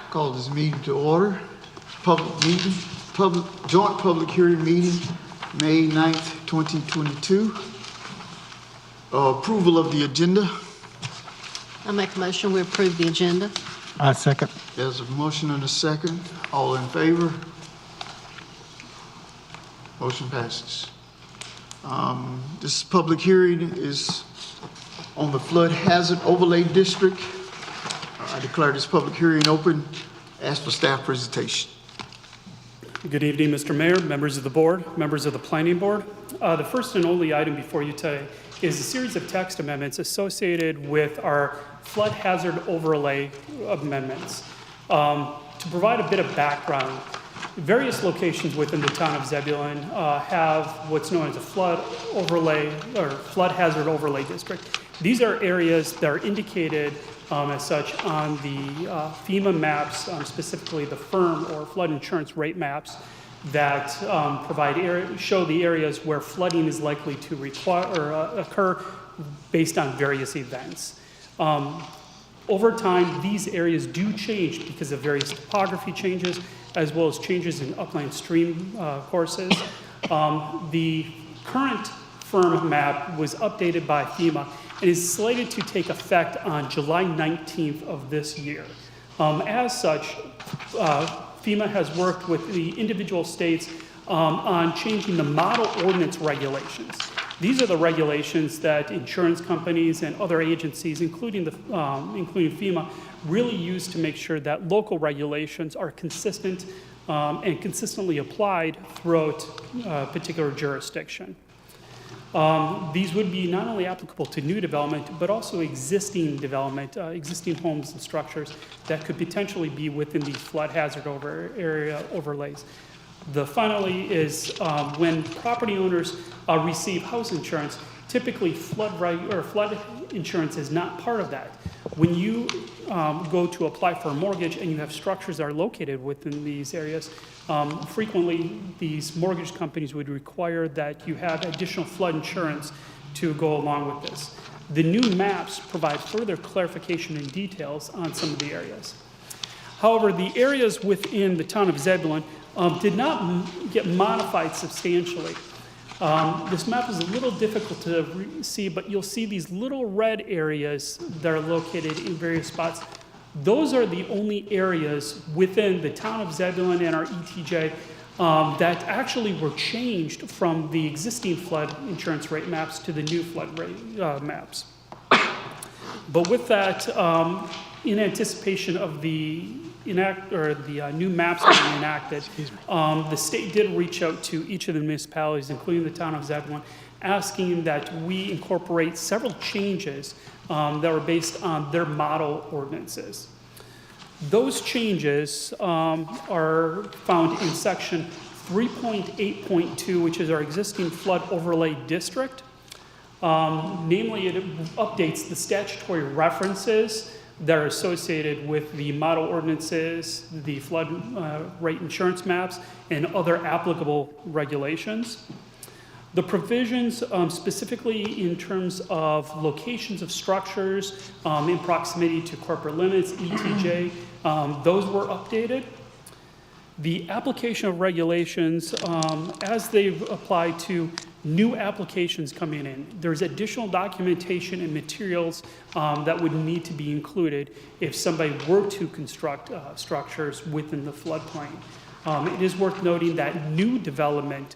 Call this meeting to order. Joint public hearing meeting, May 9th, 2022. Approval of the agenda. I make a motion, we approve the agenda. I second. There's a motion and a second. All in favor? Motion passes. This public hearing is on the flood hazard overlay district. I declare this public hearing open. Ask for staff presentation. Good evening, Mr. Mayor, members of the board, members of the planning board. The first and only item before you today is a series of text amendments associated with our flood hazard overlay amendments. To provide a bit of background, various locations within the town of Zebulon have what's known as a flood overlay or flood hazard overlay district. These are areas that are indicated as such on the FEMA maps, specifically the firm or flood insurance rate maps that show the areas where flooding is likely to occur based on various events. Over time, these areas do change because of various topography changes, as well as changes in upland stream courses. The current firm map was updated by FEMA and is slated to take effect on July 19th of this year. As such, FEMA has worked with the individual states on changing the model ordinance regulations. These are the regulations that insurance companies and other agencies, including FEMA, really use to make sure that local regulations are consistent and consistently applied throughout a particular jurisdiction. These would be not only applicable to new development, but also existing development, existing homes and structures that could potentially be within the flood hazard area overlays. The finally is when property owners receive house insurance, typically flood insurance is not part of that. When you go to apply for a mortgage and you have structures that are located within these areas, frequently these mortgage companies would require that you have additional flood insurance to go along with this. The new maps provide further clarification and details on some of the areas. However, the areas within the town of Zebulon did not get modified substantially. This map is a little difficult to see, but you'll see these little red areas that are located in various spots. Those are the only areas within the town of Zebulon and our ETJ that actually were changed from the existing flood insurance rate maps to the new flood rate maps. But with that, in anticipation of the new maps being enacted, the state did reach out to each of the municipalities, including the town of Zebulon, asking that we incorporate several changes that were based on their model ordinances. Those changes are found in section 3.8.2, which is our existing flood overlay district. Namely, it updates the statutory references that are associated with the model ordinances, the flood rate insurance maps, and other applicable regulations. The provisions specifically in terms of locations of structures in proximity to corporate limits, ETJ, those were updated. The application of regulations as they apply to new applications coming in, there's additional documentation and materials that would need to be included if somebody were to construct structures within the floodplain. It is worth noting that new development,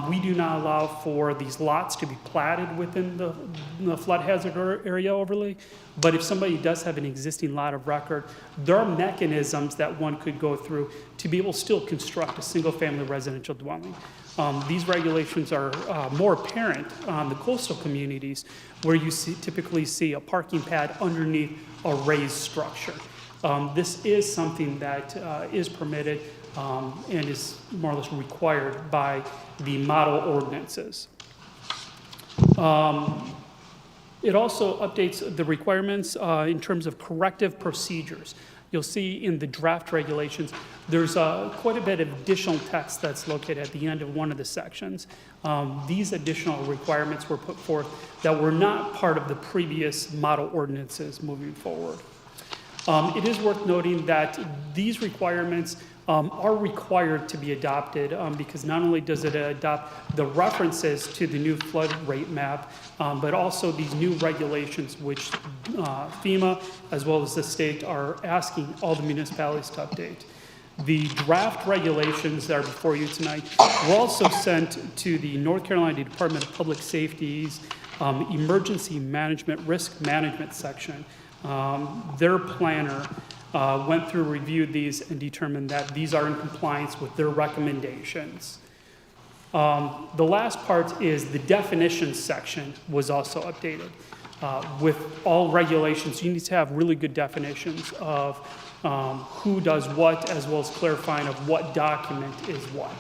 we do not allow for these lots to be platted within the flood hazard area overlay, but if somebody does have an existing lot of record, there are mechanisms that one could go through to be able to still construct a single-family residential dwelling. These regulations are more apparent on the coastal communities where you typically see a parking pad underneath a raised structure. This is something that is permitted and is more or less required by the model ordinances. It also updates the requirements in terms of corrective procedures. you'll see in the draft regulations, there's quite a bit of additional text that's located at the end of one of the sections. These additional requirements were put forth that were not part of the previous model ordinances moving forward. It is worth noting that these requirements are required to be adopted because not only does it adopt the references to the new flood rate map, but also these new regulations which FEMA as well as the state are asking all the municipalities to update. The draft regulations that are before you tonight were also sent to the North Carolina Department of Public Safety's Emergency Management Risk Management section. Their planner went through, reviewed these, and determined that these are in compliance with their recommendations. The last part is the definitions section was also updated. With all regulations, you need to have really good definitions of who does what, as well as clarifying of what document is what.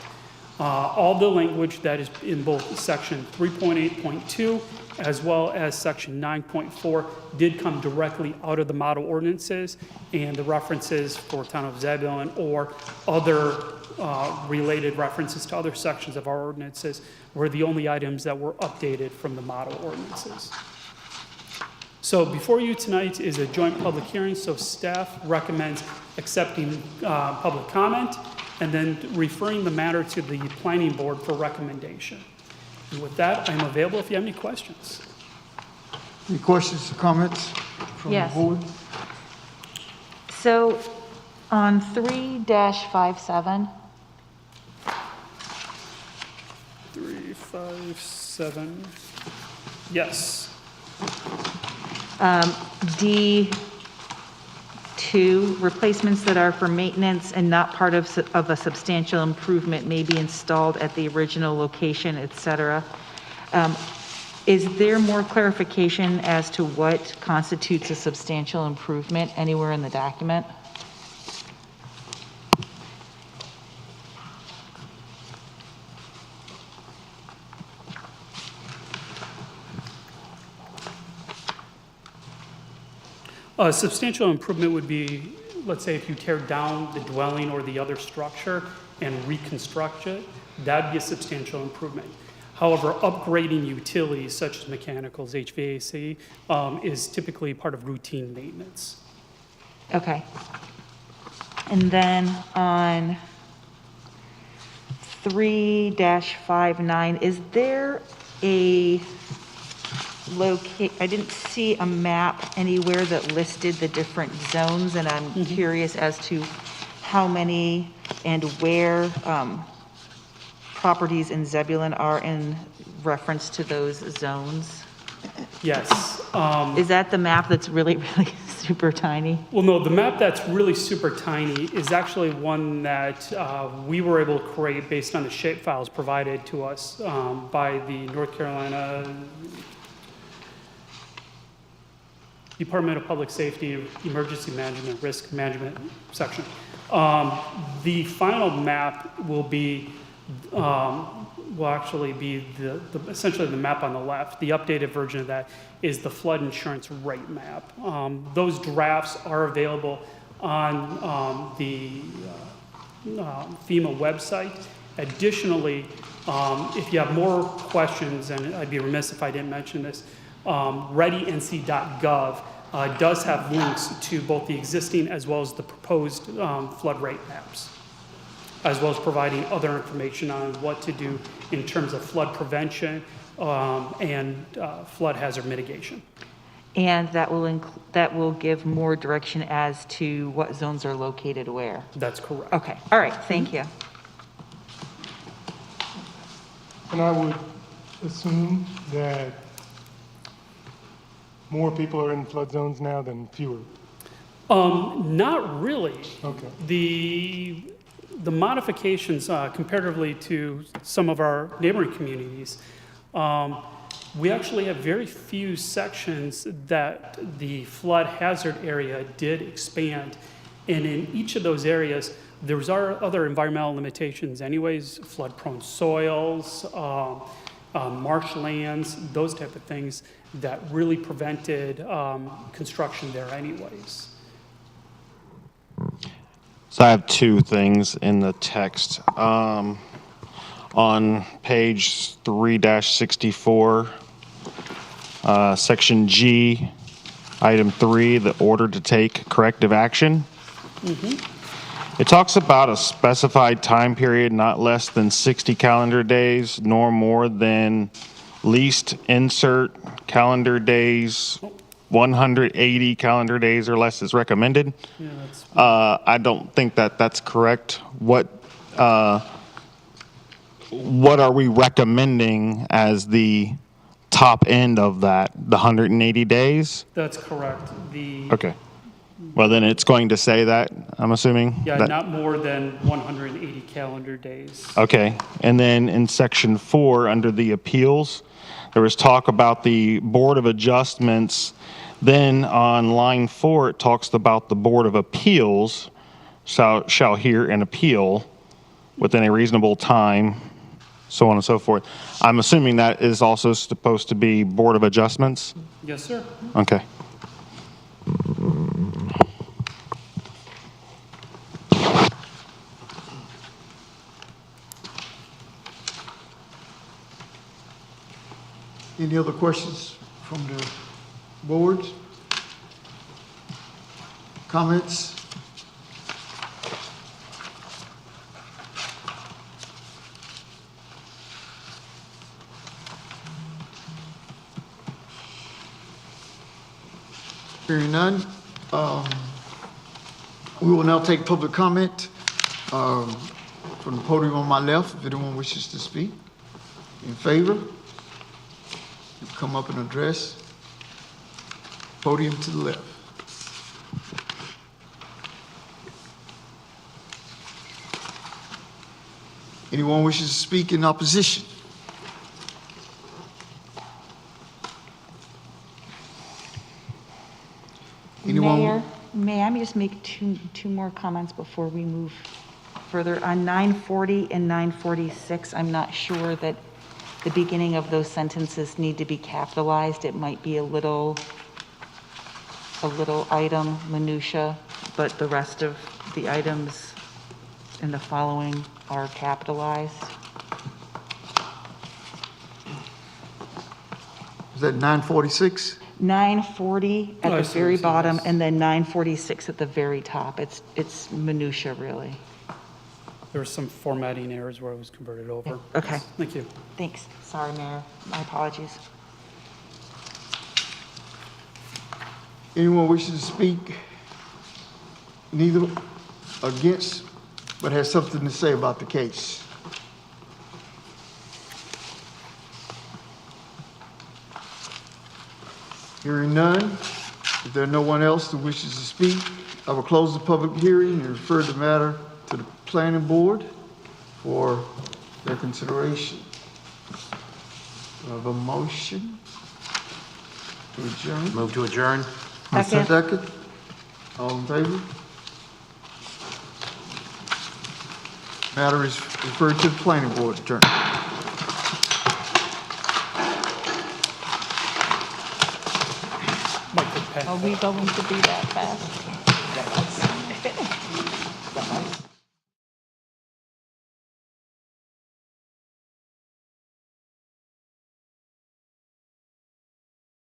All the language that is in both section 3.8.2 as well as section 9.4 did come directly out of the model ordinances, and the references for town of Zebulon or other related references to other sections of our ordinances were the only items that were updated from the model ordinances. So before you tonight is a joint public hearing, so staff recommends accepting public comment and then referring the matter to the planning board for recommendation. And with that, I'm available if you have any questions. Any questions or comments from the Yes. board? So on 3-57, 357, yes. D2, replacements that are for maintenance and not part of a substantial improvement may be installed at the original location, et cetera. Is there more clarification as to what constitutes a substantial improvement anywhere in the document? A substantial improvement would be, let's say if you tear down the dwelling or the other structure and reconstruct it, that'd be a substantial improvement. However, upgrading utilities such as mechanicals, HVAC, is typically part of routine maintenance. Okay. And then on 3-59, is there a I didn't see a map anywhere that listed the different zones, and I'm curious as to how many and where properties in Zebulon are in reference to those zones. Yes. Is that the map that's really, really super tiny? Well, no, the map that's really super tiny is actually one that we were able to create based on the shape files provided to us by the North Carolina Department of Public Safety, Emergency Management, Risk Management section. The final map will be, will actually be essentially the map on the left. The updated version of that is the flood insurance rate map. Those drafts are available on the FEMA website. Additionally, if you have more questions, and I'd be remiss if I didn't mention this, readync.gov does have links to both the existing as well as the proposed flood rate maps, as well as providing other information on what to do in terms of flood prevention and flood hazard mitigation. And that will give more direction as to what zones are located where? That's correct. Okay, all right, thank you. And I would assume that more people are in flood zones now than fewer. Not really. Okay. The modifications comparatively to some of our neighboring communities, we actually have very few sections that the flood hazard area did expand. And in each of those areas, there's other environmental limitations anyways, flood-prone soils, marshlands, those type of things that really prevented construction there anyways. So I have two things in the text. On page 3-64, section G, item 3, the order to take corrective action. It talks about a specified time period not less than 60 calendar days, nor more than least insert calendar days, 180 calendar days or less is recommended. Yeah, that's, I don't think that that's correct. What are we recommending as the top end of that? The 180 days? that's correct. The, Okay. Well, then it's going to say that, I'm assuming? yeah, That- not more than 180 calendar days. Okay. And then in section 4, under the appeals, there was talk about the Board of Adjustments. Then on line 4, it talks about the Board of Appeals shall hear an appeal within a reasonable time, so on and so forth. I'm assuming that is also supposed to be Board of Adjustments? Yes, sir. Okay. Any other questions from the board? Comments? Hearing none, we will now take public comment from the podium on my left, if anyone wishes to speak. In favor? You come up and address. Podium to the left. Anyone wishes to speak in opposition? Anyone? Mayor, may I just make two more comments before we move further? On 940 and 946, I'm not sure that the beginning of those sentences need to be capitalized. It might be a little item minutia, but the rest of the items in the following are capitalized. Is that 946? 940 at Oh, I the see, very I see, bottom, yes. and then 946 at the very top. It's minutia, really. There were some formatting errors where it was converted over. Okay. Yes, thank you. Thanks. Sorry, Mayor. My apologies. Anyone wishing to speak neither against, but has something to say about the case? Hearing none, if there no one else who wishes to speak, I will close the public hearing and refer the matter to the planning board for their consideration. Do I have a motion to adjourn? Move to adjourn? Second. Second. All in favor? Matter is referred to the planning board. Adjourn. Mike, good pen. Are we going to be that fast?